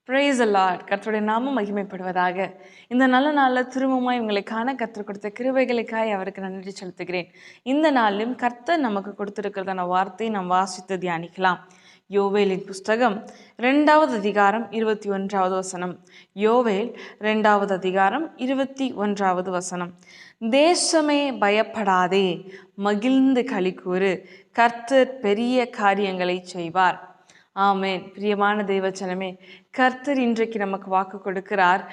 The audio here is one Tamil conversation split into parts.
Praise the Lord. கர்த்தருடைய நாமம் மகிமைப்படுவதாக. இந்த நல்ல நாளில் திரும்பமாய் உங்களை காண கர்த்தர் கொடுத்த கிருபைகளுக்காய் அவருக்கு நன்றி செலுத்துகிறேன். இந்த நாளிலும் கர்த்தர் நமக்கு கொடுத்திருக்கிறதான வார்த்தையை நாம் வாசித்து தியானிக்கலாம். யோவேலின் புஸ்தகம் 2வது அதிகாரம் 21வது வசனம். யோவேல் 2வது அதிகாரம் 21வது வசனம். தேசமே பயப்படாதே, மகிழ்ந்து களிகூரு, கர்த்தர் பெரிய காரியங்களை செய்வார். ஆமேன். பிரியமான தேவச்சனமே, கர்த்தர் இன்றைக்கு நமக்கு வாக்கு கொடுக்கிறார்.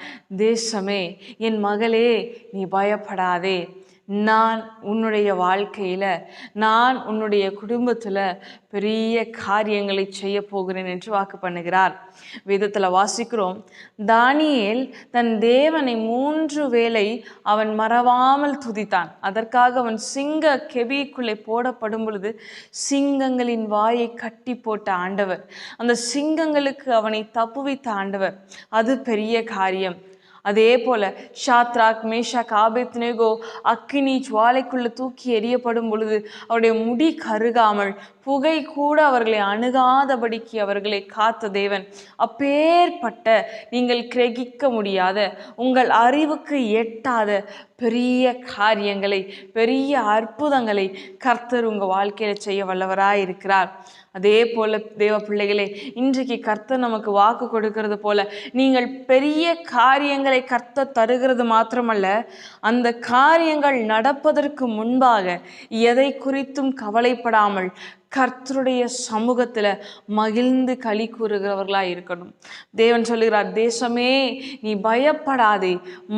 தேசமே, என் மகளே, நீ பயப்படாதே. நான் உன்னுடைய வாழ்க்கையில், நான் உன்னுடைய குடும்பத்தில் பெரிய காரியங்களை செய்ய போகிறேன் என்று வாக்கு பண்ணுகிறார். வேதத்தில் வாசிக்கிறோம், தானியேல் தன் தேவனை 3 வேளை அவன் மறவாமல் துதித்தான். அதற்காக அவன் சிங்க கெபிக்குள்ளே போடப்படும் பொழுது சிங்கங்களின் வாயை கட்டி போட்ட ஆண்டவர், அந்த சிங்கங்களுக்கு அவனை தப்புவித்த ஆண்டவர், அது பெரிய காரியம். அதே போல ஷாத்ராக், மேஷாக், ஆபேத்நேகோ அக்கினி ஜுவாலைக்குள்ள தூக்கி எறியப்படும் பொழுது அவருடைய முடி கருகாமல், புகை கூட அவர்களை அணுகாதபடிக்கு அவர்களை காத்த தேவன். அப்பேற்பட்ட நீங்கள் கிரகிக்க முடியாத, உங்கள் அறிவுக்கு எட்டாத பெரிய காரியங்களை, பெரிய அற்புதங்களை கர்த்தர் உங்கள் வாழ்க்கையில் செய்ய வல்லவராய் இருக்கிறார். அதே போல தேவ பிள்ளைகளே, இன்றைக்கு கர்த்தர் நமக்கு வாக்கு கொடுக்கிறது போல நீங்கள் பெரிய காரியங்களை கர்த்தர் தருகிறது மாத்திரமல்ல, அந்த காரியங்கள் நடப்பதற்கு முன்பாக எதை குறித்தும் கவலைப்படாமல் கர்த்தருடைய சமூகத்தில் மகிழ்ந்து களி கூறுகிறவர்களாக இருக்கணும். தேவன் சொல்லுகிறார், தேசமே நீ பயப்படாதே,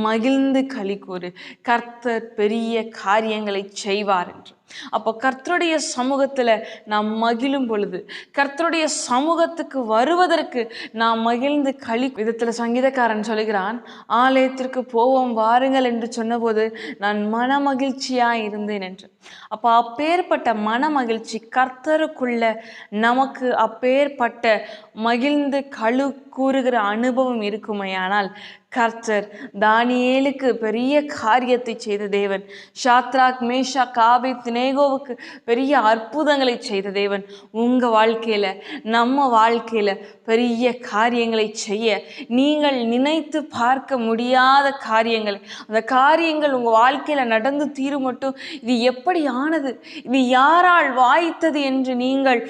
மகிழ்ந்து களி கூறு, கர்த்தர் பெரிய காரியங்களை செய்வார் என்று. அப்போ கர்த்தருடைய சமூகத்தில் நாம் மகிழும் பொழுது, கர்த்தருடைய சமூகத்துக்கு வருவதற்கு நாம் மகிழ்ந்து களி. விதத்தில் சங்கீதக்காரன் சொல்லுகிறான், ஆலயத்திற்கு போவோம் வாருங்கள் என்று சொன்னபோது நான் மன மகிழ்ச்சியாக இருந்தேன் என்று. அப்போ அப்பேற்பட்ட மன மகிழ்ச்சி கர்த்தருக்குள்ள நமக்கு அப்பேற்பட்ட மகிழ்ந்து களு கூறுகிற அனுபவம் இருக்குமையானால், கர்த்தர் தானியேலுக்கு பெரிய காரியத்தை செய்த தேவன், ஷாத்ராக், மேஷாக், ஆபேத்நேகோவுக்கு பெரிய அற்புதங்களை செய்த தேவன் உங்கள் வாழ்க்கையில், நம்ம வாழ்க்கையில் பெரிய காரியங்களை செய்ய, நீங்கள் நினைத்து பார்க்க முடியாத காரியங்கள், அந்த காரியங்கள் உங்கள் வாழ்க்கையில் நடந்து தீரும் மட்டும் இது எப்படி ஆனது, இது யாரால் வாய்த்தது என்று நீங்கள்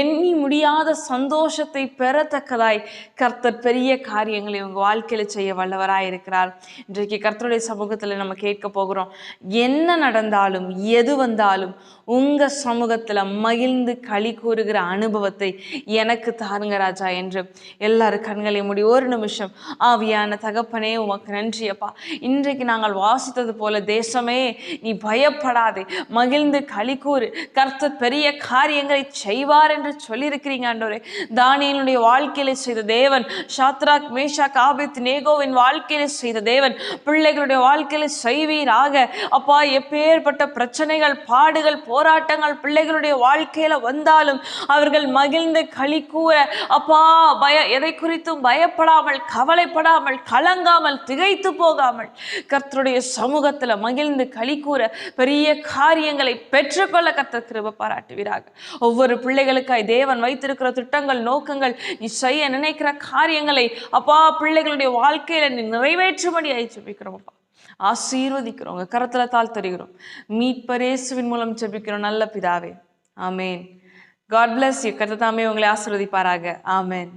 எண்ணி முடியாத சந்தோஷத்தை பெறத்தக்கதாய் கர்த்தர் பெரிய காரியங்களை உங்கள் வாழ்க்கையில் செய்ய வல்லவராய் இருக்கிறார். இன்றைக்கு கர்த்தருடைய சமூகத்தில் நம்ம கேட்க போகிறோம், என்ன நடந்தாலும் எது வந்தாலும் உங்கள் சமூகத்தில் மகிழ்ந்து களி கூறுகிற அனுபவத்தை எனக்கு தாருங்க ராஜா என்று. எல்லாரும் கண்களை மூடி ஒரு நிமிஷம், ஆவியான தகப்பனே உமக்கு நன்றியப்பா. இன்றைக்கு நாங்கள் வாசித்தது போல, தேசமே நீ பயப்படாதே, மகிழ்ந்து களி கூறு, கர்த்தர் பெரிய காரியங்களை செய்வார் என்று சொல்லியிருக்கிறீங்க ஆண்டவரே. தானியேலுடைய வாழ்க்கையில செய்த தேவன், ஷாத்ராக், மேஷாக், ஆபேத்நேகோவின் வாழ்க்கையில செய்த தேவன் பிள்ளைகளுடைய வாழ்க்கையில செய்வீராக. அப்பா, எப்பேற்பட்ட பிரச்சனைகள், பாடுகள், போராட்டங்கள் பிள்ளைகளுடைய வாழ்க்கையில வந்தாலும் அவர்கள் மகிழ்ந்து களி கூற, அப்பா, எதை குறித்தும் பயப்படாமல், கவலைப்படாமல், கலங்காமல், திகைத்து போகாமல் கர்த்தருடைய சமூகத்தில் மகிழ்ந்து களி கூற பெரிய காரியங்களை பெற்றுக்கொள்ள கர்த்தர் கிருபை பாராட்டுவீராக. ஒவ்வொரு பிள்ளைகளுக்காய் தேவன் வைத்திருக்கிற திட்டங்கள், நோக்கங்கள், நீ செய்ய நினைக்கிற காரியங்களை அப்பா பிள்ளைகளுடைய வாழ்க்கையில நீ நிறைவேற்றும்படியாய் ஜெபிக்கிறோம் அப்பா. ஆசீர்வதிக்கிறோம், கரத்துல தாழ்த்தருகிறோம், மீட்பர் இயேசுவின் மூலம் ஜெபிக்கிறோம் நல்ல பிதாவே, ஆமேன். God bless you. கர்த்தர் தாமே உங்களை ஆசீர்வதிப்பாராக. ஆமேன்.